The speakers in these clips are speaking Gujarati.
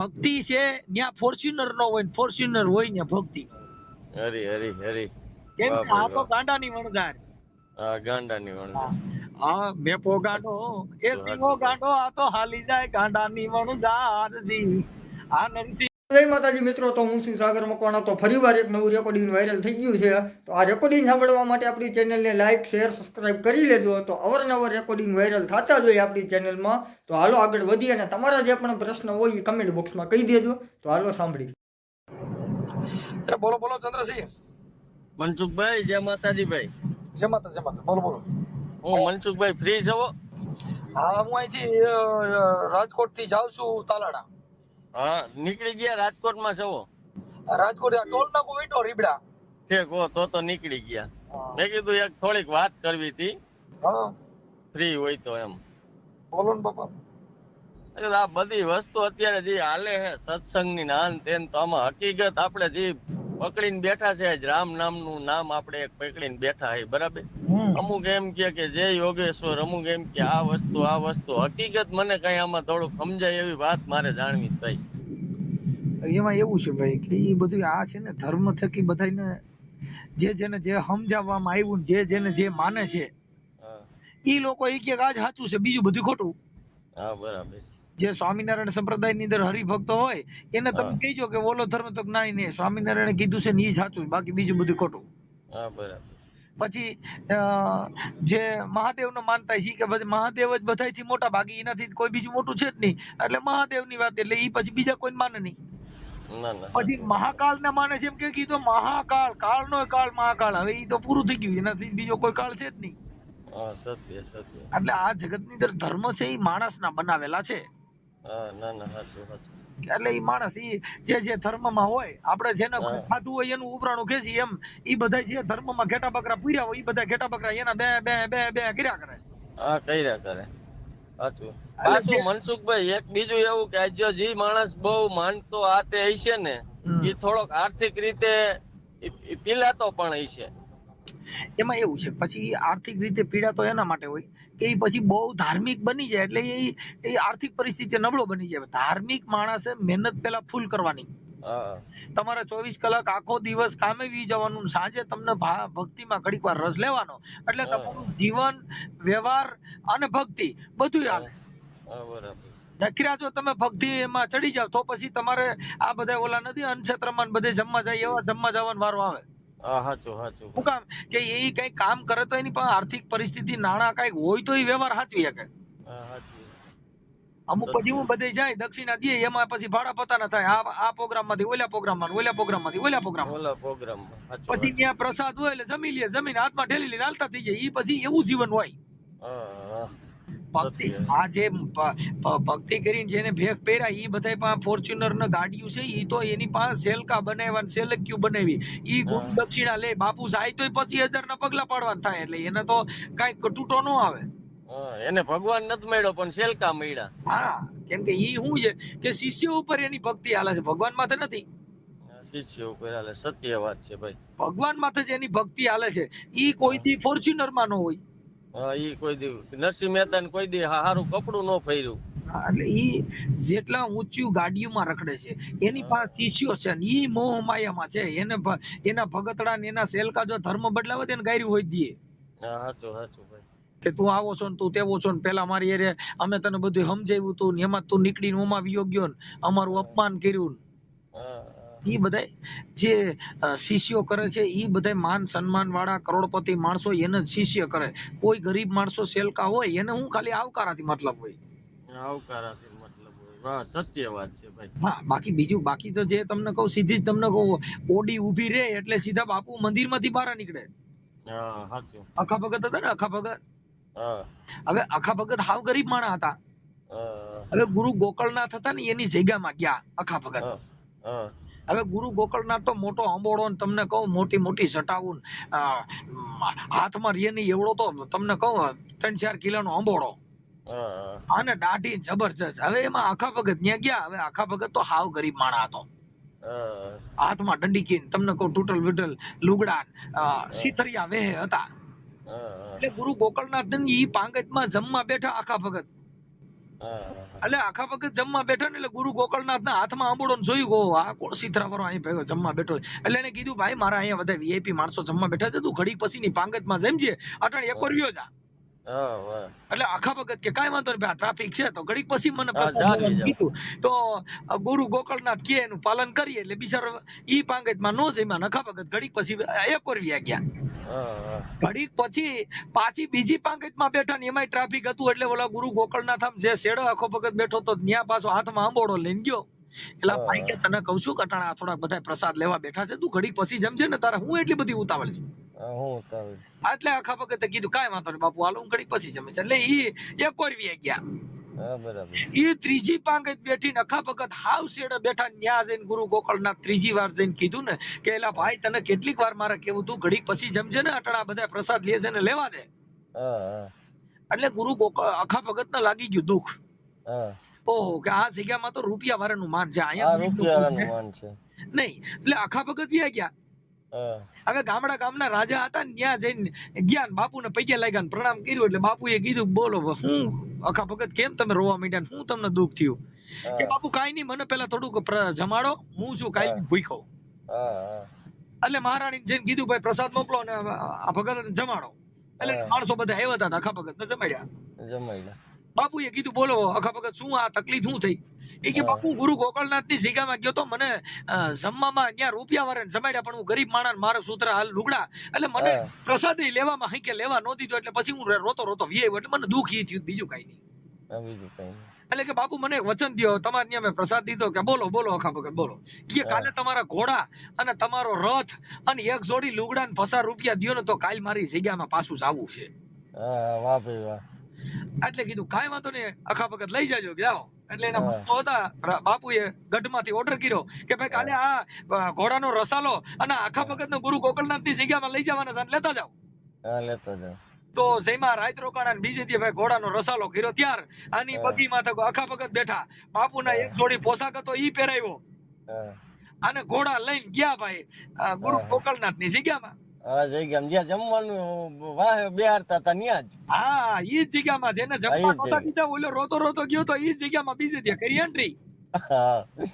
ભક્તિ છે ત્યાં ફોર્ચ્યુનર નો હોય, ફોર્ચ્યુનર હોય ત્યાં ભક્તિ. હરી હરી હરી. કેમ વાહ કે આ ભાઈ તો વાહ. ગાંડાની વણઝાર. હા ગાંડાની વણઝાર. હા મેપો ગાંડો એ સિંહો સાચું ભાઈ. ગાંડો આ તો હાલી જાય ગાંડાની વણઝાર જી. આ નરસિંહ જય માતાજી મિત્રો, તો હું છું સાગર મકવાણા. તો ફરીવાર એક નવું રેકોર્ડિંગ વાયરલ થઈ ગયું છે. તો આ રેકોર્ડિંગ સાંભળવા માટે આપણી ચેનલને લાઇક શેર સબસ્ક્રાઇબ કરી લેજો. તો અવારનવાર રેકોર્ડિંગ વાયરલ થતા જ હોય આપણી ચેનલમાં. તો હાલો આગળ વધીએ અને તમારા જે પણ પ્રશ્ન હોય એ કમેન્ટ બોક્સમાં કહી દેજો. તો હાલો સાંભળી. બોલો બોલો ચંદ્રસિંહ. મનસુખભાઈ જય માતાજી ભાઈ. જય માતા બોલો બોલો. હું મનસુખભાઈ ફ્રી છો? હા હું અહીંથી રાજકોટ થી જાઉં છું તાલાડા. હા નીકળી ગયા રાજકોટમાં છો? Rajkot toll નાકો veto Ribda. ઠીક હો તો નીકળી ગયા. મેં કીધું એક થોડીક વાત કરવી હતી, હા ફ્રી હોય તો એમ. બોલો ને બાપા. આ બધી વસ્તુ અત્યારે જે હાલે છે સત્સંગની નાન તેન, તો આમાં હકીકત આપણે જે પકડીને બેઠા છે, રામ નામનું નામ આપણે એક પકડીને બેઠા છે, બરાબર. અમુક એમ કે જય યોગેશ્વર, અમુક એમ કે આ વસ્તુ હકીકત મને કઈ આમાં થોડુંક સમજાય એવી વાત મારે જાણવી ભાઈ. એમાં એવું છે ભાઈ કે એ બધું આ છે ને ધર્મ થકી બધાને જેને જે સમજાવવામાં આવ્યું, જેને જે માને છે હા એ લોકો એ કે આજ સાચું છે, બીજું બધું ખોટું. હા બરાબર. જે સ્વામિનારાયણ સંપ્રદાય ની અંદર હરિભક્તો હોય એને તમે હા કહીજો કે ઓલો ધર્મ તો નહીં, સ્વામિનારાયણ કીધું છે ને એ સાચું, બાકી બીજું બધું ખોટું. હા બરાબર. પછી જે મહાદેવ નો માનતા છે કે મહાદેવ જ બધાથી મોટા, બાકી એનાથી કોઈ બીજું મોટું છે જ નહીં, એટલે મહાદેવ ની વાત, એટલે એ પછી બીજા કોઈ માને નહીં. ના ના પછી સાચું. મહાકાળ ને માને છે, એમ કે કીધું મહાકાળ, કાળ નો કાળ, મહાકાળ, હવે એ તો પૂરું થઈ ગયું, એનાથી બીજો કોઈ કાળ છે જ નહીં. હા સત્ય સત્ય. એટલે આ જગત ની અંદર ધર્મ છે એ માણસ ના બનાવેલા છે. હા ના ના સાચું સાચું. એટલે એ માણસ જે ધર્મમાં હોય, આપણે જેને હા ખાધું હોય એનું ઉપરાણું ખેંચી, એમ એ બધા જે ધર્મમાં ઘેટા બકરા પૂર્યા હોય એ બધા ઘેટા બકરા એના બે બે બે બે કર્યા કરે. હા કર્યા કરે. સાચું. એટલે પાછું મનસુખભાઈ એક બીજું એવું કે જો જે માણસ બહુ માનતો આ તે હશે ને, એ થોડોક આર્થિક રીતે પીલાતો પણ હશે. એમાં એવું છે, પછી આર્થિક રીતે પીડા તો એના માટે હોય કે એ પછી બહુ ધાર્મિક બની જાય, એટલે એ આર્થિક પરિસ્થિતિ નબળો બની જાય. ધાર્મિક માણસે મહેનત પેલા ફૂલ કરવાની. હા તમારે 24 કલાક આખો દિવસ કામે વી જવાનું, સાંજે તમને ભક્તિમાં ઘડીક વાર રસ લેવાનો, એટલે હા તમારું જીવન વ્યવહાર અને ભક્તિ બધું હા હાલે. હા બરાબર. નકરા જો તમે ભક્તિ એમાં ચડી જાવ તો પછી તમારે આ બધા ઓલા નથી અનક્ષેત્રમાં બધે જમવા જાય એવા જમવા જવાનો વારો આવે. હા સાચું સાચું શું ભાઈ. કામ કે એ કઈ કામ કરે તો એની પાસે આર્થિક પરિસ્થિતિ નાણાં કઈક હોય તો એ વ્યવહાર સાચવી શકે. હા સાચું. અમુક પછી સત્ય. હું બધે જાય દક્ષિણા દે, એમાં પછી ભાડા પતાના થાય, આ પ્રોગ્રામ માંથી ઓલા પ્રોગ્રામ માં, ઓલા પ્રોગ્રામ માંથી ઓલા પ્રોગ્રામ. ઓલા પ્રોગ્રામમાં સાચું પછી સાચું. ત્યાં પ્રસાદ હોય એટલે જમી લે, જમીન હાથમાં ઠેલી લઈને હાલતા થઈ જાય. એ પછી એવું જીવન હોય. હા હા ભક્તિ સત્ય. આ જે ભક્તિ કરીને જેને ભેગ પહેર્યા એ બધા પાસે ફોર્ચ્યુનર ને ગાડીઓ છે, એ તો એની પાસે સેલકા બનાવ્યા, સેલક્યુ બનાવી, ઈ ગુરુ હા દક્ષિણા લે, બાપુ જાય તો 25,000 ના પગલા પાડવાના થાય, એટલે એને તો કઈ તૂટો ન આવે. હા એને ભગવાન નથી મળ્યો પણ શેલકા મળ્યા. હા કેમ કે ઈ શું છે કે શિષ્ય ઉપર એની ભક્તિ હાલે છે, ભગવાન માથે નથી. શિષ્ય ઉપર હાલે. સત્ય વાત છે ભાઈ. ભગવાન માથે જ એની ભક્તિ હાલે છે. ઈ કોઈ હા દી ફોર્ચ્યુનર માં ન હોય. હા ઈ કોઈ દી નરસિંહ મહેતા ને કોઈ દી હારું કપડું ન ફેર્યું. એટલે ઈ જેટલા ઊંચું ગાડીઓમાં રખડે છે એની હા પાસે શિષ્યો છે, ઈ મોહ માયામાં છે. એના ભગતડા ને એના સેલકા જો ધર્મ બદલાવે તો એને ગાયરું હોય દે હા સાચું સાચું ભાઈ. કે તું આવો છો ને તું તેવો છો ને, પેલા મારી એરે અમે તને બધું સમજાવ્યું તું ને એમાં તું નીકળીને ઓમાં વિયો ગયો ને અમારું હા અપમાન કર્યું. હા એ બધા જે શિષ્યો કરે છે એ બધા માન સન્માન વાળા કરોડપતિ માણસો એને જ શિષ્ય કરે. કોઈ ગરીબ માણસો સેલકા હોય એને હું ખાલી આવકારાથી મતલબ હોય. આવકારાથી મતલબ હોય. વાહ સત્ય વાત છે ભાઈ. હા બાકી તો જે તમને કહું, સીધી જ તમને કહું, ઓડી ઊભી રહે એટલે સીધા બાપુ મંદિર માંથી બહાર નીકળે. હા સાચું. અખા ભગત હતા ને, અખા ભગત. હા હવે અખા ભગત હાવ ગરીબ માણસ હતા. હા હવે ગુરુ ગોકળનાથ હતા ને એની જગ્યામાં ગયા અખા ભગત. હા હા હવે ગુરુ ગોકળનાથ તો મોટો અંબોડો ને તમને કહું મોટી મોટી સટાવું, હાથમાં રેની એવડો તો તમને કહું 3-4 કિલોનો અંબોડો હા અને દાઢી જબરજસ્ત. હવે એમાં આખા ભગત ત્યાં ગયા. હવે આખા ભગત તો હાવ ગરીબ માણસ હતો. હા હાથમાં દંડીકીન તમને કહું તૂટલ વિટલ લુગડા, સીથરિયા વેહ હતા. હા એટલે ગુરુ ગોકળનાથ ઈ પાંગતમાં જમવા બેઠા આખા ભગત. હા. એટલે આખા વખત જમવા બેઠા ને એટલે ગુરુ ગોકળનાથના હાથમાં આંબોડો ને જોયું ગો આ કોણ સીતરાપરો અહીં ભેગો જમવા બેઠો છે. એટલે એને કીધું ભાઈ મારા અહીંયા બધા વીઆઈપી માણસો જમવા બેઠા છે તું ઘડી પછી ની પાંગતમાં જમજે અટાણ એક રહ્યો જા. હા વાહ. એટલે આખા વખત કે કાંઈ વાંધો નહીં ભાઈ ટ્રાફિક છે તો ઘડીક પછી મને હા, પ્રસાદ જાગી લેવાનું જાઓ. કીધું તો ગુરુ ગોકળનાથ કે એનું પાલન કરીએ એટલે બિચારો ઈ પાંગતમાં નો જમ્યા નખા વખત ઘડીક પછી એકોરવ્યા ગયા. હા. ઘડીક પછી પાછી બીજી પાંગતમાં બેઠા ને એમાંય ટ્રાફિક હતું એટલે ઓલા ગુરુ ગોકળનાથ આમ જે શેડો આખો વખત બેઠો તો ત્યાં પાછો હાથમાં આંબોડો લઈને ગયો. એટલે ભાઈ કે તને કહું છું કટાણા થોડાક બધા પ્રસાદ લેવા બેઠા છે તું ઘડીક પછી જમજે ને તારે હું એટલી બધી ઉતાવળ છે. હું ઉતાવળ. એટલે આખા વખતે કીધું કાંઈ વાંધો નહીં બાપુ હાલો હું ઘડીક પછી જમે છે એટલે ઈ એકોરવ્યા ગયા. હા બરાબર. એ ત્રીજી પાંગત બેઠી નખા ભગત હાવ શેડે બેઠા ન્યા જઈને ગુરુ ગોકળનાથ ત્રીજી વાર જઈને કીધું ને કે એલા ભાઈ તને કેટલીક વાર મારે કેવું તું ઘડીક પછી જમજે ને અટણા બધા પ્રસાદ લે છે ને લેવા દે. હા. એટલે ગુરુ ગોકળ આખા ભગત ને લાગી ગયું દુઃખ. હા. ઓહો કે આ જગ્યામાં તો રૂપિયા વાળાનું માન છે આ અહીંયા રૂપિયાનું માન છે. નહીં. એટલે આખા ભગત વ્યા ગયા. હા. હવે ગામના રાજા હતા ને ત્યાં જઈને ગયા ને બાપુને પગે લાગ્યા ને પ્રણામ કર્યું એટલે બાપુએ કીધું બોલો હું આખા ભગત કેમ તમે રોવા માંડ્યા ને શું તમને દુઃખ થયું કે બાપુ કાંઈ નહીં મને પેલા થોડુંક જમાડો હું છું કાંઈ ભૂખ્યો. હા. એટલે મહારાણી જઈને કીધું ભાઈ પ્રસાદ મોકલો ને આ ભગત જમાડો. એટલે માણસો બધા આવ્યા હતા આખા ભગત ને જમાડ્યા. બાપુએ કીધું બોલો આખા ભગત શું આ તકલીફ શું થઈ એ કે બાપુ ગુરુ ગોકળનાથ ની જગ્યામાં ગયો તો મને જમવામાં ત્યાં રૂપિયા વાળા જમાડ્યા પણ હું ગરીબ માણસ મારા સૂત્ર હાલ લુગડા એટલે મને પ્રસાદ લેવામાં હઈ કે લેવા નો દીધો એટલે પછી હું રોતો વ્યાયો એટલે મને દુઃખ ઈ થયું બીજું કઈ નહીં. એટલે કે બાપુ મને વચન દ્યો તમારે ત્યાં મેં પ્રસાદ દીધો કે બોલો આખા ભગત બોલો કે કાલે તમારા ઘોડા અને તમારો રથ અને એક જોડી લુગડા ને 50 રૂપિયા દ્યો ને તો કાલ મારી જગ્યામાં પાછું જાવું છે. વાહ ભાઈ વાહ. એટલે કીધું કાંઈ વાંધો નહીં આખા ભગત લઈ જાજો જાઓ. એટલે એના હતા બાપુએ ગઢમાંથી ઓર્ડર કર્યો કે ભાઈ કાલે આ ઘોડાનો રસાલો અને આખા ભગત ને ગુરુ ગોકળનાથ ની જગ્યામાં લઈ જવાના લેતા જાઓ. લેતા જાઓ. તો જેમાં રાત રોકાણા ને બીજે દી ભાઈ ઘોડાનો રસાલો કર્યો ત્યાર આની બગીમાં તો આખા ભગત બેઠા બાપુના એક જોડી પોશાક હતો ઈ પહેરાવ્યો અને ઘોડા લઈને ગયા ભાઈ ગુરુ ગોકળનાથ ની જગ્યામાં. જ્યાં જમવાનું વાહ બેહારતા હતા ત્યાં જ. હા ઈ જ જગ્યામાં જેને જમવા નહોતા દીધા ઓલો રોતો ગયો તો ઈ જગ્યામાં બીજે દી કરી એન્ટ્રી.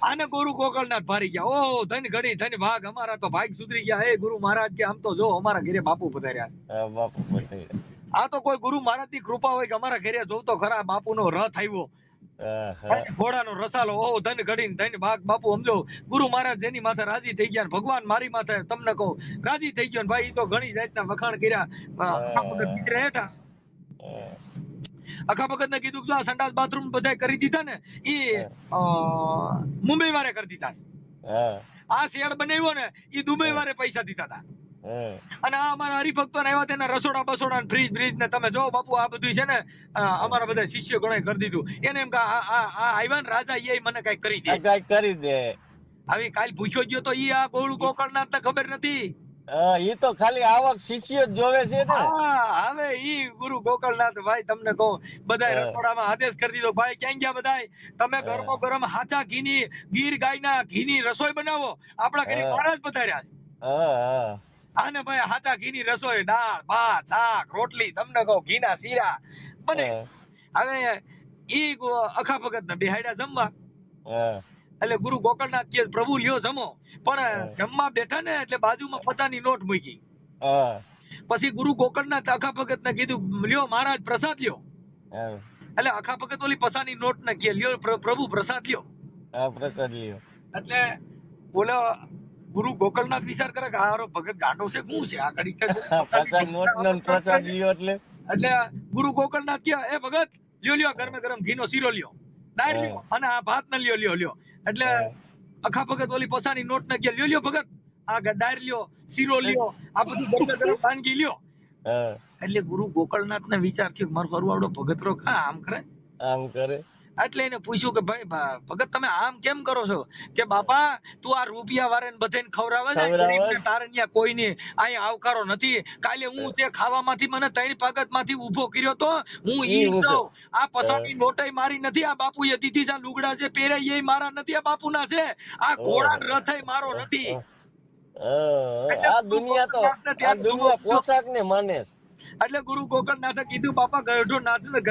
આને ગુરુ ગોકળનાથ ભારી ગયા. ઓ ધન ઘડી ધન ભાગ અમારા તો ભાગ સુધરી ગયા. હે ગુરુ મહારાજ કે આમ તો જો અમારા ઘરે બાપુ પધાર્યા. બાપુ પધાર્યા. આ તો કોઈ ગુરુ મહારાજ ની કૃપા હોય કે અમારા ઘરે જોવ તો ખરા બાપુનો રથ આવ્યો ઘોડાનો રસાલો. ઓ ધન ઘડી ધન ભાગ બાપુ સમજો ગુરુ મહારાજ જેની માથે રાજી થઈ ગયા ભગવાન મારી માથે તમને કહું રાજી થઈ ગયો ને ભાઈ તો ઘણી જાતના વખાણ કર્યા હેઠા. આખા ભગત ને કીધું આ સંડાસ બાથરૂમ બધા કરી દીધા ને એ મુંબઈ વાળે કરી દીધા છે. આ શેડ બનાવ્યો ને એ દુબઈ વાળે પૈસા દીધા હતા. અને આ અમારા હરિભક્તો ને આવ્યા તેના રસોડા બસોડા ફ્રીજ ને તમે જો બાપુ આ બધું છે ને અમારા બધા શિષ્યો ઘણા કરી દીધું. એને એમ કે આ આવ્યા ને રાજા એ મને કઈ કરી દે. આવી કાલ પૂછ્યો ગયો તો ઈ આ ગોળું ગોકળનાથ ને ખબર નથી. ઈ તો ખાલી આવક શિષ્ય જ જોવે છે ને. હવે ઈ ગુરુ ગોકળનાથ ભાઈ તમને કહું બધા રસોડામાં આદેશ કરી દીધો ભાઈ ક્યાં ગયા બધા તમે ગરમો ગરમ હાચા ઘીની ગીર ગાયના ઘીની રસોઈ બનાવો. આપણા ઘરે મહારાજ પધાર્યા છે આને ભાઈ હાચા ઘીની રસોઈ દાળ ભાત શાક રોટલી તમને કહું ઘીના શીરા બને. હવે ઈ આખા ભગત ને બેહાડ્યા જમવા. એટલે ગુરુ ગોકળનાથ કે પ્રભુ લ્યો જમો પણ જમવા બેઠા ને એટલે બાજુમાં પચાની નોટ મૂકી. પછી ગુરુ ગોકળનાથ આખા ભગત ને કીધું લ્યો મહારાજ પ્રસાદ લ્યો. એટલે આખા ભગત ઓલી પચાની નોટ ને કે લ્યો પ્રભુ પ્રસાદ લ્યો. પ્રસાદ લ્યો. એટલે બોલો ગુરુ ગોકળનાથ વિચાર કરે કે આ ભગત ગાંડો છે શું છે આ ઘડી પ્રસાદ લ્યો એટલે ગુરુ ગોકળનાથ કે એ ભગત લ્યો ગરમે ગરમ ઘીનો શીરો લ્યો દાળ લ્યો અને આ ભાત ને લ્યો. એટલે આખા ભગત ઓલી પસાની નોટ ને કે લ્યો ભગત આ દાળ લ્યો શીરો લ્યો આ બધું ગરમે ગરમ વાનગી લ્યો. એટલે ગુરુ ગોકળનાથ ને વિચાર થયો મારો ફરવાડો ભગત રો આમ કરે. એટલે એને પૂછ્યું કે ભાઈ ભગત તમે આમ કેમ કરો છો કે બાપા તું આ રૂપિયા વાળાને બધાને ખવડાવે છે તારે ત્યાં કોઈને અહીંયા આવકારો નથી. કાલે હું તે ખાવામાંથી મને 3 પાગત માંથી ઉભો કર્યો તો હું ઈ આ પસાની નોટાઈ મારી નથી. આ બાપુએ દીધી છે લુગડા જે પહેર્યા એ મારા નથી આ બાપુના છે. આ ઘોડા રથાઈ મારો નથી. આ દુનિયા પોશાક ને માને એટલે ગુરુ ગોકળનાથે કીધું બાપા ગઢો નાથ ને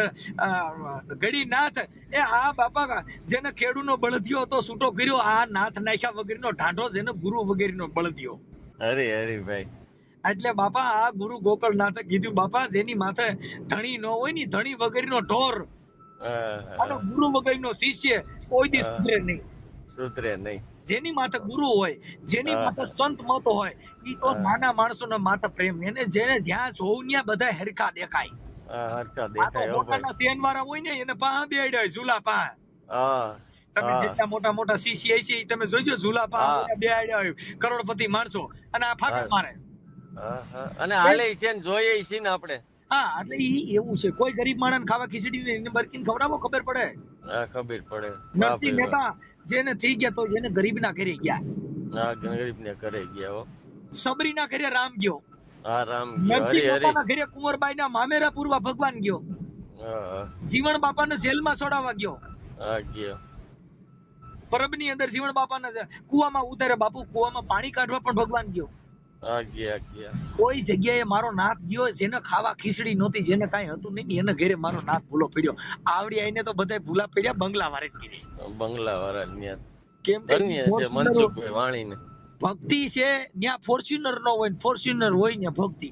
ગડી નાથ એ આ બાપા જેને ખેડૂનો બળદિયો હતો છૂટો કર્યો આ નાથ નાખ્યા વગેરેનો ઢાંઢો જેને ગુરુ વગેરેનો બળદિયો. હરી હરી ભાઈ. એટલે બાપા આ ગુરુ ગોકળનાથે કીધું બાપા જેની માથે ધણી ન હોય ને ધણી વગેરેનો ઢોર અને ગુરુ વગેરેનો શિષ્ય કોઈ દી સુધરે નહીં. સુધરે નહીં. જેની માથે ગુરુ હોય જેની માથે સંત મત હોય ઈ તો નાના માણસોના માથે પ્રેમ એને જેને જ્યાં જોવું ત્યાં બધા હરખા દેખાય. હરખા આ તો દેખાય હો ભાઈ. મોટાના શેનવાળા હોય ને એને પા બેડ્યા હોય ઝૂલા પા. હા તમે જેટલા મોટા મોટા શિષ્ય છે ઈ તમે જોજો ઝૂલા પા બેડ્યા હોય કરોડપતિ માણસો અને આ ફાટક મારે. અને હાલે છે ને જોઈએ છે ને આપણે. હા એટલે ઈ એવું છે કોઈ ગરીબ માણસ ખાવા ખીચડી એને બરકીને ખવડાવો ખબર પડે. હા ખબર પડે. નરસિંહ મહેતા જેને થઈ ગયા તો એને ગરીબ ના કરી ગયા. હા ગરીબ ને કરે ગયા હો. સબરી ના ઘરે રામ ગયો. હા રામ ગયો. હરી હરી. ના ઘરે કુંવરબાઈ ના મામેરા પૂરવા ભગવાન ગયો. જીવણ બાપા ને જેલમાં છોડાવવા ગયો. હા ગયો. પરબની અંદર જીવણ બાપાને કુવામાં ઉતારે બાપુ કુવામાં પાણી કાઢવા પણ ભગવાન ગયો. હા ગયા ગયા. કોઈ જગ્યાએ મારો નાથ ગયો જેને ખાવા ખીચડી નહોતી જેને કાંઈ હતું નહીં એને ઘરે મારો નાથ ભૂલો પડ્યો. આવડી આઈને તો બધા ભૂલા પડ્યા બંગલા વાળે કીધી. બંગલા વાળા ન્યા કેમ ધન્ય છે મનસુખભાઈ વાણીને. ભક્તિ છે ત્યાં ફોર્ચ્યુનર નો હોય ફોર્ચ્યુનર હોય ને ભક્તિ.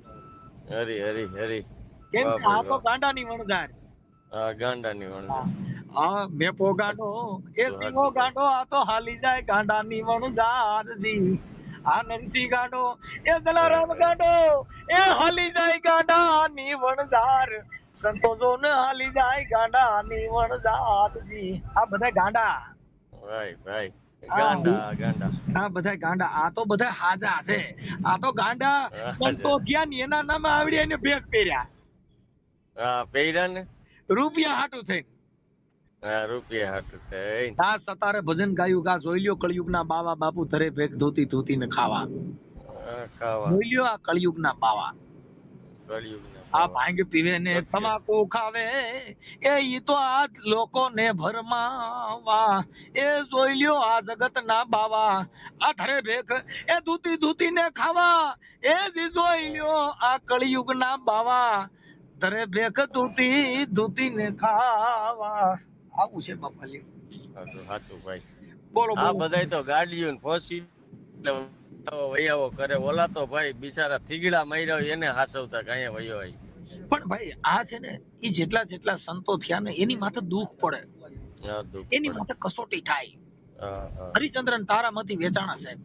હરી હરી હરી. કેમ કે આ તો ગાંડાની વણઝાર. હા ગાંડાની વણઝાર. હા મેપો ગાંડો એ સિંહો ગાંડો આ તો હાલી જાય ગાંડાની વણઝાર જી. આ નરસિંહ ગાંડો એ દલારામ ગાંડો એ હાલી જાય ગાંડાની વણઝાર. સંતોષો ને હાલી જાય ગાંડાની વણઝાર જી. આ બધા ગાંડા. ભાઈ ભાઈ. ગાંડા ગાંડા. આ બધા ગાંડા આ તો બધા હાજા છે. આ તો ગાંડા સંતો ગયા ને એના નામે આવડી એને ભેગ પહેર્યા. હા પહેર્યા ને રૂપિયા હાટું થઈ. હા રૂપિયા હાટું થઈ. આ સતારે ભજન ગાયું ગા જોઈ લ્યો કળિયુગના બાવા બાપુ ધરે ભેગ ધોતી ધોતી ને ખાવા. ખાવા જોઈ લ્યો આ કળિયુગના બાવા. કળિયુગ આ ભાંગ પીવે ને તમાકુ ખાવે એ ઈ તો આ લોકોને ભરમાવા. એ જોઈ લ્યો આ જગતના બાવા આ ધરે ભેખ એ ધૂતી ધૂતી ને ખાવા. એ જી જોઈ લ્યો આ કળિયુગના બાવા ધરે ભેખ ધૂતી ધૂતી ને ખાવા. આવું છે બાપા લ્યો. સાચું ભાઈ. બોલો આ બોલો. બધાય તો ગાડીઓ ને ફોસી વૈયાવો કરે. ઓલા તો ભાઈ બિચારા થીગડા માર્યા હોય એને હાસવતા કાંઈ વયો હોય. પણ ભાઈ આ છે ને એ જેટલા જેટલા સંતો થયા ને એની માથે દુઃખ પડે એની માથે કસોટી થાય. હરિચંદ્રન તારામતી વેચાણા સાહેબ.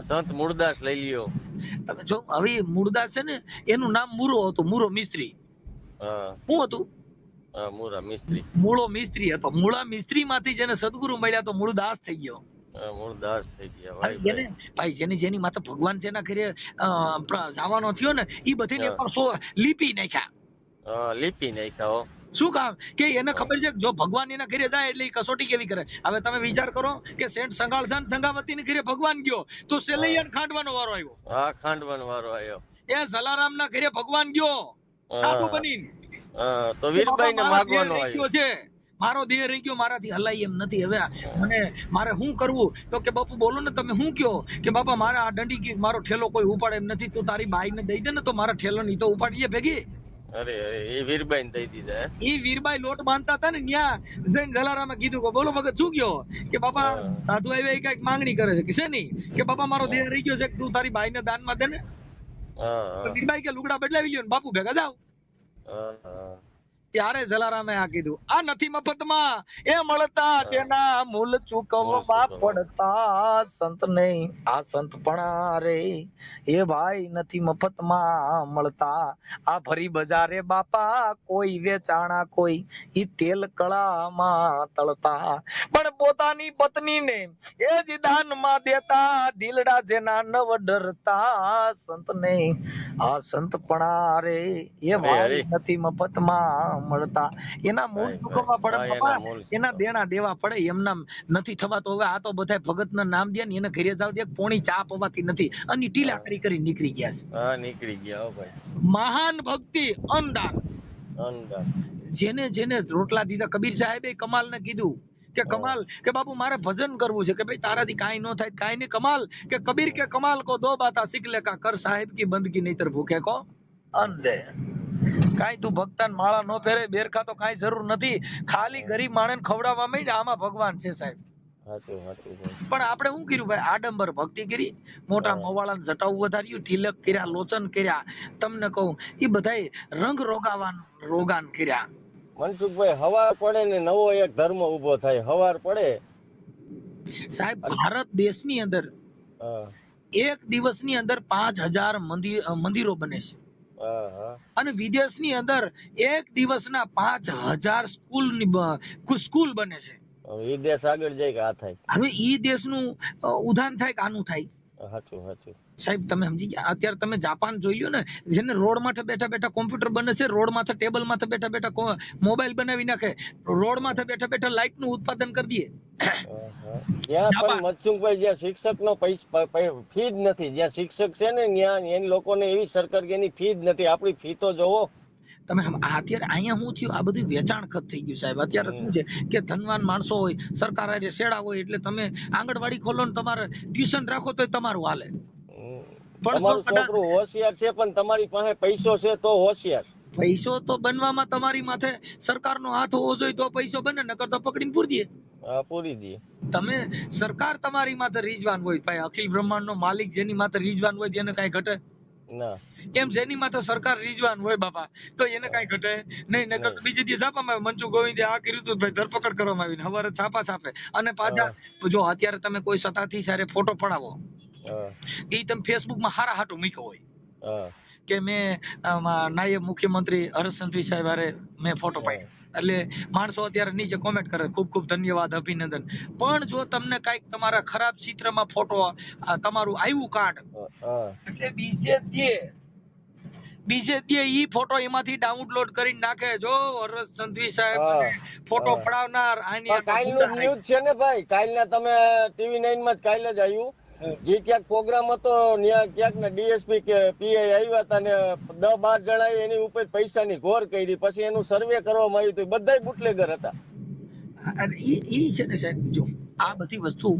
સંત મૂળદાસ લઈ લ્યો તમે જો હવે મૂળદાસ છે ને એનું નામ મૂરો હતું. મૂરો મિસ્ત્રી. શું હતું? મૂરા મિસ્ત્રી. મૂળો મિસ્ત્રી હતો. મૂળા મિસ્ત્રી માંથી જેને સદગુરુ મળ્યા તો મૂળદાસ થઈ ગયો. મૂળદાસ થઈ ગયા ભાઈ જેની માથે ભગવાન જેના ઘરે જવાનો થયો ને એ બધીને લીપી નાખ્યા. લીપી નાખ્યા. શું કામ કે એને ખબર છે જો ભગવાન એના ઘરે જાય એટલે કસોટી કેવી કરે. હવે તમે વિચાર કરો કે સેન્ટ સંગાળધાન સંગાવતી ને ઘરે ભગવાન ગયો તો સેલૈયાને ખાંડવાનો વારો આવ્યો. હા ખાંડવાનો વારો આવ્યો. એ જલારામ ના ઘરે ભગવાન ગયો સાધુ બનીને તો વીરબાઈ ને માગવાનો આવ્યો છે. મારો દેહ રહી ગયો મારાથી હલાય એમ નથી. હવે મને મારે શું કરવું તો કે બાપુ બોલો ને તમે શું કયો કે બાપા મારા આ દંડી મારો ઠેલો કોઈ ઉપાડે એમ નથી. તું તારી બાઈ ને દઈ દે ને તો મારા ઠેલો ની તો ઉપાડીએ ભેગી. અરે એ વીરબાઈ ને દઈ દીધા. એ વીરબાઈ લોટ બાંધતા હતા ને ત્યાં જઈને જલારામે કીધું કે બોલો ભગત શું કયો કે બાપા સાધુ આવ્યા કઈક માંગણી કરે છે કે છે નહીં કે બાપા મારો દેહ રહી ગયો છે તું તારી બાઈ ને દાન માં દે ને. વીરબાઈ કે લુગડા બદલાવી ગયો ને બાપુ ભેગા જાવ. ત્યારે જલારામે આ કીધું આ નથી મફતમાં એ મળતા તેના મૂલ ચૂકવવા પડતા સંત નહીં આ સંત પણ રે એ ભાઈ નથી મફતમાં મળતા. આ ભરી બજારે બાપા કોઈ વેચાણા કોઈ ઈ તેલ કળામાં તળતા. પણ પોતાની પત્નીને એ જ દાનમાં દેતા દિલડા જેના નવ ડરતા સંત નહીં આ સંત પણ રે એ ભાઈ નથી મફતમાં મળતા. એના મૂળ ચૂકવવા પડે બાપા. એના દેણા દેવા પડે. એમના નથી થવાતો. હવે આ તો બધા ભગત ના નામ દે ને એને ઘરે જાવ દે પોણી ચા પવાતી નથી અને ટીલા કરી નીકળી ગયા છે. હા નીકળી ગયા ભાઈ. મહાન ભક્તિ અનદાન. જેને જેને રોટલા દીધા કબીર સાહેબે કમાલ ને કીધું કે કમાલ કે બાપુ મારે ભજન કરવું છે કે ભાઈ તારાથી કાંઈ ન થાય કાંઈ નહીં. કમાલ કે કબીર કે કમાલ કો દો બાતા સીખ લે કા કર સાહેબ કી બંદગી નહીતર ભૂખે કો અન દે. કાંઈ તું ભક્તાન માળા નો ફેરે બેરખા તો કાંઈ જરૂર નથી, ખાલી ગરીબ માણસને ખવડાવવા માંડ, આમાં ભગવાન છે સાહેબ. સાચું સાચું ભાઈ. પણ આપણે શું કર્યું ભાઈ, આડંબર ભક્તિ કરી, મોટા મોવાળાને જટાવું વધાર્યું, તિલક કર્યા, લોચન કર્યા, તમને કહું એ બધાય રંગ રોગાન કર્યા. મનસુખભાઈ, હવાર પડે ને નવો એક ધર્મ ઉભો થાય. હવાર પડે સાહેબ, ભારત દેશની અંદર હા એક દિવસની અંદર 5000 મંદિરો બને છે, હા અને વિદેશની અંદર એક દિવસના 5000 સ્કૂલ બને છે. વિદેશ આગળ જાય કે આ થાય. હવે ઈ દેશનું ઉદાહરણ થાય કે આનું થાય? સાચું સાચું સાહેબ તમે સમજી ગયા? અત્યારે તમે જાપાન જોયું ને, જેને રોડ માથે બેઠા બેઠા કોમ્પ્યુટર બને છે, રોડ માથે ટેબલ માથે બેઠા બેઠા મોબાઈલ બનાવી નાખે, રોડ માથે બેઠા બેઠા લાઇટ નું ઉત્પાદન કરી દે. ત્યાં પણ મનસુખભાઈ, જ્યાં શિક્ષક નો ફી જ નથી, જ્યાં શિક્ષક છે ને ત્યાં એની લોકોને એવી સરકાર કે એની ફી જ નથી. આપણી ફી તો જોવો તમે. અત્યારે અહીંયા શું થયું, આ બધું વેચાણ ખત થઈ ગયું સાહેબ. અત્યારે શું છે કે ધનવાન માણસો હોય, સરકાર આરે શેડા હોય, એટલે તમે આંગણવાડી ખોલો ને તમારે ટ્યુશન રાખો તો તમારું હાલે. તમારું છોકરું હોશિયાર છે પણ તમારી પાસે પૈસો છે તો હોશિયાર. પૈસો તો બનવામાં તમારી માથે સરકારનો હાથ હોવો જોઈએ તો પૈસો બને, નકર તો પકડીને પૂરી દે. પૂરી દે. તમે સરકાર તમારી માથે રીઝવાન હોય ભાઈ, અખિલ બ્રહ્માંડ નો માલિક જેની માથે રીઝવાન હોય તેને કઈ ઘટે ના? એમ જેની માથે સરકાર રીઝવાન હોય બાપા, તો એને કઈ ઘટે નહીં. નકર તો બીજે દિવસ છાપામાં આવે, મનસુખ ગોવિંદે આ કર્યું હતું ભાઈ, ધરપકડ કરવામાં આવીને હવારે છાપા છાપે. અને પાછા જો અત્યારે તમે કોઈ સત્તાથી સારે ફોટો પડાવો, એ તમે ફેસબુકમાં હારા હાટું મૂક્યો હોય કે મેં નાયબ મુખ્યમંત્રી હર્ષ સંઘવી સાહેબ હારે મેં ફોટો પાડ્યો, એટલે માણસો અત્યારે નીચે કોમેન્ટ કરે ખૂબ ખૂબ ધન્યવાદ, અભિનંદન. પણ જો તમને કઈક તમારા ખરાબ ચિત્રમાં ફોટો તમારું આવ્યું કાર્ડ, એટલે બીજે દે ઈ ફોટો એમાંથી ડાઉનલોડ કરીને નાખે. જો હર્ષ સંઘવી સાહેબ ફોટો પડાવનાર આની કાલનું ન્યૂઝ છે ને ભાઈ, કાલના તમે TV9 માં જ કાલે જ આવ્યું, જે ક્યાંક પ્રોગ્રામ હતો ક્યાંક ના ડીએસપી કે પીઆઈ આવ્યા હતા ને 10-12 જણાએ એની ઉપર પૈસાની ઘોર કરી, પછી એનું સર્વે કરવામાં આવ્યું હતું, બધાય બુટલેગર હતા. ઈ છે ને સાહેબ, જો આ બધી વસ્તુ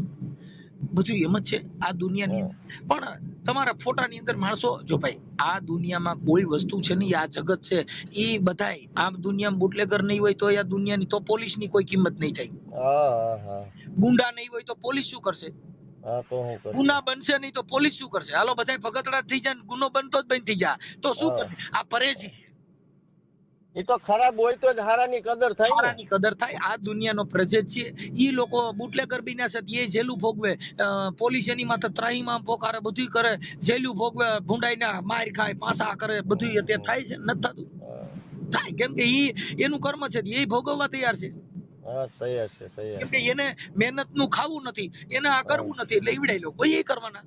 બધું એમ જ છે આ દુનિયાની. પણ તમારા ફોટાની અંદર માણસો, જો ભાઈ આ દુનિયામાં કોઈ વસ્તુ છે ને, આ જગત છે, એ બધાય આ દુનિયામાં બુટલેગર નહીં હોય તો આ દુનિયાની તો પોલીસની કોઈ કિંમત નહીં થાય. ગુંડા નહીં હોય તો પોલીસ શું કરશે? ગુના બનશે નહીં તો પોલીસ શું કરશે? હાલો બધા ભગતડા થઈ જાય, ગુનો બનતો જ બંધ થઈ જાય તો શું કરશે? આ પરેજી એ તો ખરાબ હોય તો જ હારાની કદર થાય, હારાની કદર થાય. આ દુનિયાનો પ્રજેત છે. ઈ લોકો બુટલેગર બીના છે એ જેલું ભોગવે, પોલીસ એની માથે ત્રાહીમામ પોકારે, બધું કરે, જેલું ભોગવે, ભૂંડાઈના માર ખાય, પાસા કરે, બધું અત્યારે થાય છે? નથી થતું? થાય, કેમ કે ઈ એનું કર્મ છે, એ ભોગવવા તૈયાર છે. કેમ કે એને મહેનત નું ખાવું નથી, એને આ કરવું નથી, એટલે ઈવડાઈ લો કોઈ કરવાના.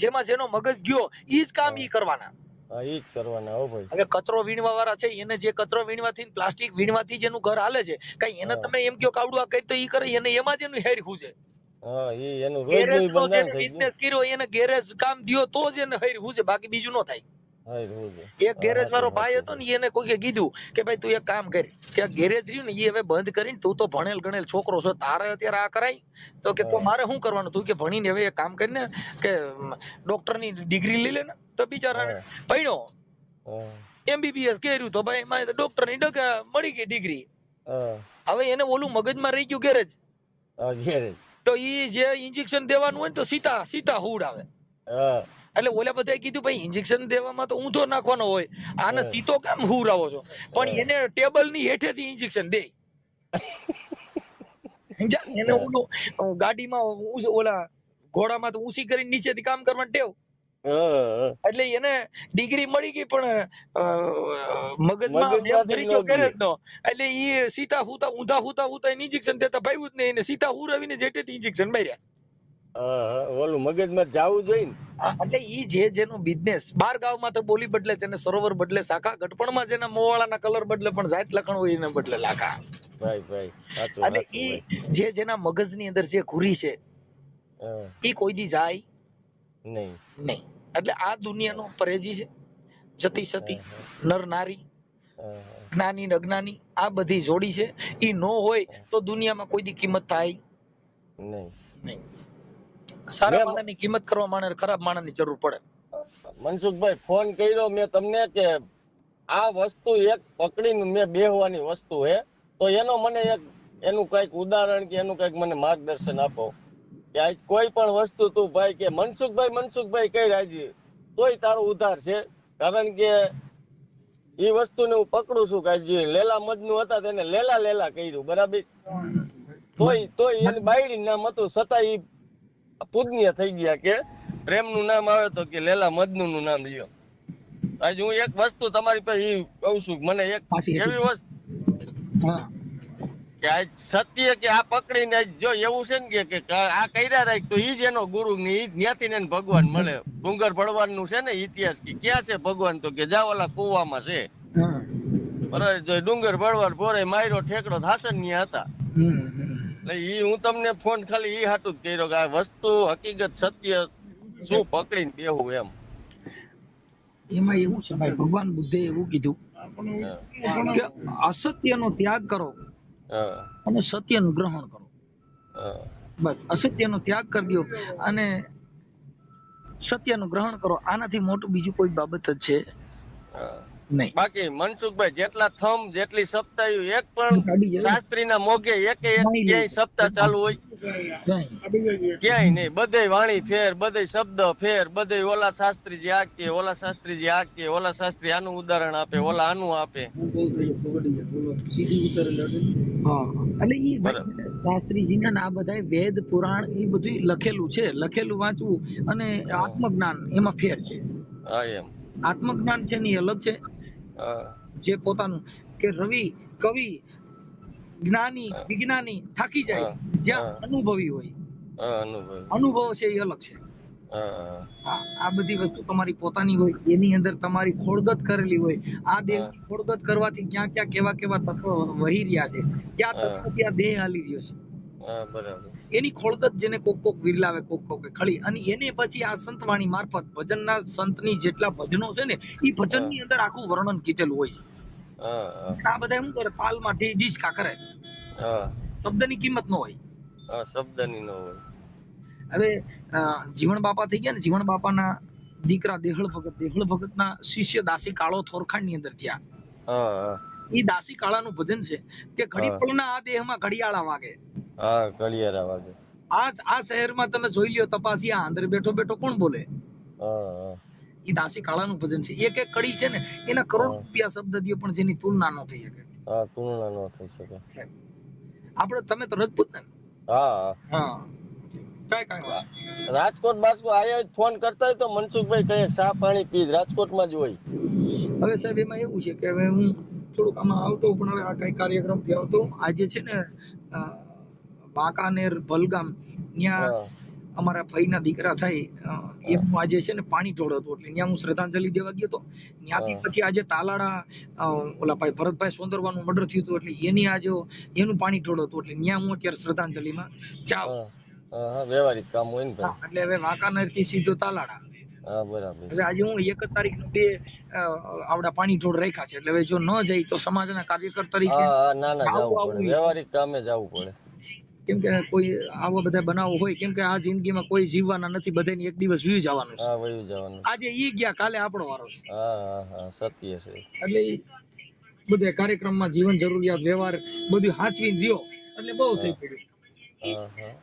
જેમાં જેનો મગજ ગયો ઈ જ કામ ઈ કરવાના. હવે કચરો વીણવા વાળા છે, એને જે કચરો વીણવાથી, પ્લાસ્ટિક વીણવાથી જેનું ઘર હાલે છે, કઈ એને તમે એમ કયો કાવડું આ કરી તો ઈ કરે, એને એમાં જ એનું હેરખું છે. બિઝનેસ કર્યો એને ગેરેજ કામ દ્યો તો જ એને હેરખું છે, બાકી બીજું ન થાય. એક ગેરેજ વાળો ભાઈ હતો ને, એને કોઈએ કીધું કે ભાઈ તું એક કામ કર, કે ગેરેજ રહ્યું ને એ હવે બંધ કરીને, તું તો ભણેલ ગણેલ છોકરો છો, તારે અત્યારે આ કરાય? તો કે તો મારે શું કરવાનું? તું કે ભણીને હવે એક કામ કરીને કે ડોક્ટરની ડિગ્રી લઈ લે ને. તો બિચારા ભણ્યો, MBBS કર્યું, તો ભાઈ એમાં ડોક્ટરની મળી ગઈ ડિગ્રી. હવે એને ઓલું મગજમાં રહી ગયું ગેરેજ, તો ઈ જે ઇન્જેક્શન દેવાનું હોય ને તો સીતા હુડ આવે. એટલે ઓલા બધાએ કીધું ભાઈ ઇન્જેક્શન દેવામાં તો ઊંધો નાખવાનો હોય, આને સીતો કેમ હુરાવો છો? પણ એને ટેબલ ની હેઠેથી ઇન્જેક્શન દે. એને ઓલું ગાડીમાં ઓલા ઘોડામાં તો ઊંચી કરીને નીચેથી કામ કરવાનું ટેવ, એટલે એને ડિગ્રી મળી ગઈ પણ મગજમાં એટલે ઈ સીતા હુતા ઊંધા હુતા ઇન્જેક્શન દેતા ભાઈ જ નહીં, એને સીતા હુરાવીને જેટેથી ઇન્જેક્શન માર્યા. ઓલું મગજમાં જાવું જોઈએ ને. એટલે ઈ જેનો બિઝનેસ 12 ગામમાં તો બોલી બદલે, જેને સરોવર બદલે શાખા, ગઢપણમાં જેના મોવાળાના કલર બદલે પણ જાત લખણ હોય એને બદલે લાખા. ભાઈ એટલે ઈ જેના મગજની અંદર જે ઘુરી છે ઈ કોઈ દી જાય નહીં. એટલે આ દુનિયાનો પરેજી છે. જતી સતી, નર નારી, જ્ઞાની અજ્ઞાની, આ બધી જોડી છે. ઈ નો હોય તો દુનિયામાં કોઈ દી કિંમત થાય નહીં. સારા માણસની કિંમત કરવા માટે ખરાબ માણસની જરૂર પડે. મનસુખભાઈ ફોન કર્યો મેં તમને કે આ વસ્તુ એક પકડીને મેં બેહવાની વસ્તુ હે, તો એનો મને એક એનું કઈક ઉદાહરણ કે એનું કઈક મને માર્ગદર્શન આપો કે આજ કોઈ પણ વસ્તુ તું ભાઈ કે મનસુખભાઈ કઈ રાજી તોય તારો ઉધાર છે. કારણ કે એ વસ્તુને હું પકડું છું કે જે લેલા મજનુ હતા તેને લેલા કર્યું બરાબર, તોય એની બાયડી નામ હતું છતાં ઈ પૂજનીય થઈ ગયા કે પ્રેમનું નામ આવે તો કે લેલા મજનુ નું નામ લ્યો. આજે હું એક વસ્તુ તમારી પાસે ઈ કહું છું, મને એક એવી વસ્તુ કે આજ સત્ય કે આ પકડીને જો એવું છે ને કે આ કર્યા રાખ તો ઈ જ એનો ગુરુ ને ઈ ત્યાંથી ને ભગવાન મળે. ડુંગર ભળવાનું નું છે ને ઇતિહાસ કે ક્યાં છે ભગવાન, તો કે જા ઓલા કુવામાં છે બરાબર. જો ડુંગર ભળવાર ભોરે માર્યો ઠેકડો થાસન ન્યા હતા. એટલે ઈ હું તમને ફોન ખાલી ઈ હાટું જ કર્યો કે આ વસ્તુ હકીકત સત્ય શું પકડીને બેહું એમ. એમાં એવું છે ભાઈ, ભગવાન બુદ્ધે એવું કીધું કે અસત્યનો ત્યાગ કરો અને સત્યનું ગ્રહણ કરો. બસ અસત્યનો ત્યાગ કરી દો અને સત્યનું ગ્રહણ કરો. આનાથી મોટું બીજું કોઈ બાબત જ છે નહીં. બાકી મનસુખભાઈ જેટલા થંભ જેટલી સપ્તાહ એક પણ શાસ્ત્રીના મોગે એકે એક ક્યાંય સપ્તાહ ચાલુ હોય ક્યાંય નહીં. બધે વાણી ફેર, બધે શબ્દ ફેર, બધે ઓલા શાસ્ત્રીજી આ કે ઓલા શાસ્ત્રીજી આ કે ઓલા શાસ્ત્રી આનું ઉદાહરણ આપે, ઓલા આનું આપે. એટલે ઈ શાસ્ત્રીજીના આ બધા વેદ પુરાણ એ બધું લખેલું છે, લખેલું વાંચવું અને આત્મજ્ઞાન એમાં ફેર છે. હા એમ આત્મજ્ઞાન છે ને અલગ છે. જે પોતાનું કે રવિ કવિ જ્ઞાની વિજ્ઞાની થાકી જાય જ્યાં અનુભવી હોય, અનુભવ છે એ અલગ છે. આ બધી વસ્તુ તમારી પોતાની હોય, એની અંદર તમારી ખોળગત કરેલી હોય. આ દેહ ખોળગત કરવાથી ક્યાં ક્યાં કેવા તત્વો વહી રહ્યા છે, ક્યાં તત્વો ત્યાં દેહ હાલી રહ્યો છે, બરાબર. એની ખોળગત જેને કોક વિરલાવે કોક ખળી, અને એને પછી આ સંતવાણી મારફત ભજનના સંતની જેટલા ભજનો છે ને એ ભજનની અંદર આખું વર્ણન કીધેલું હોય છે. આ બધા શું કરે, પાલમાં ડીસકા કરે, શબ્દની કિંમત ન હોય. શબ્દની ન હોય. હવે જીવણ બાપા થઈ ગયા ને, જીવણ બાપાના દીકરા દેહળ ભગતના શિષ્ય દાસી કાળો થોરખાણની અંદર થયા. એ દાસી કાળાનું ભજન છે કે ઘડી પળના આ દેહમાં ઘડિયાળા વાગે. ઘડિયાળા વાગે. આ શહેરમાં તમે જોઈ લ્યો તપાસિયા અંદર બેઠો કોણ બોલે? એ દાસી કાળાનું ભજન છે. એક એક કડી છે ને એના કરોડ રૂપિયા શબ્દ દ્યો પણ જેની તુલના ન થઈ શકે. તુલના ન થઈ શકે. આપણે તમે તો રજપૂત ને? રાજકોટ આયા ફોન કરતા હોય તો મનસુખભાઈ કઈ ચા પાણી પી રાજકોટમાં જ હોય. હવે સાહેબ એમાં એવું છે કે હવે હું થોડુંક આમાં આવતો પણ હવે આ કઈ કાર્યક્રમ થી આવતો. આજે છે ને વાંકાનેર ભલગામ ત્યાં અમારા ભાઈના દીકરા થાય એનું આજે છે ને પાણી ઢોળ હતું, એટલે ત્યાં હું શ્રદ્ધાંજલિ દેવા ગયો હતો. ત્યાંથી પછી આજે તાલાડા ઓલા ભાઈ ભરતભાઈ સોંદરવાનું મર્ડર થયું હતું, એટલે એની આજે એનું પાણી ઢોળ હતું, એટલે ત્યાં હું અત્યારે શ્રદ્ધાંજલિમાં જાઉં. વ્યવહારિક કામ હોય ને એટલે હવે વાંકાનેર થી સીધો તાલાડા. બરાબર. હવે આજે હું 1 તારીખ નું 2 આવડા પાણી ઢોળ રાખ્યા છે, એટલે હવે જો ન જાય તો સમાજના કાર્યકર તરીકે વ્યવહારિક કામે જવું પડે. કેમ કે કોઈ આવા બધા બનાવો હોય, કેમ કે આ જિંદગીમાં કોઈ જીવવાના નથી, બધાને એક દિવસ વી જવાનું છે. આજે ઈ ગયા, કાલે આપણો વારો છે. સત્ય છે. એટલે બધા કાર્યક્રમમાં જીવન જરૂરિયાત વ્યવહાર બધું હાચવીને રહ્યો એટલે બહુ થઈ પડ્યું.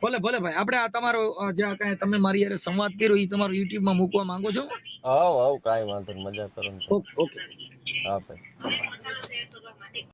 ભલે ભાઈ, આપણે આ તમારો જે કાંઈ તમે મારી યારે સંવાદ કર્યો એ તમારો YouTube માં મૂકવા માંગો છો? કાંઈ વાંધો નહીં, મજા કરો. ઓકે. હા ભાઈ.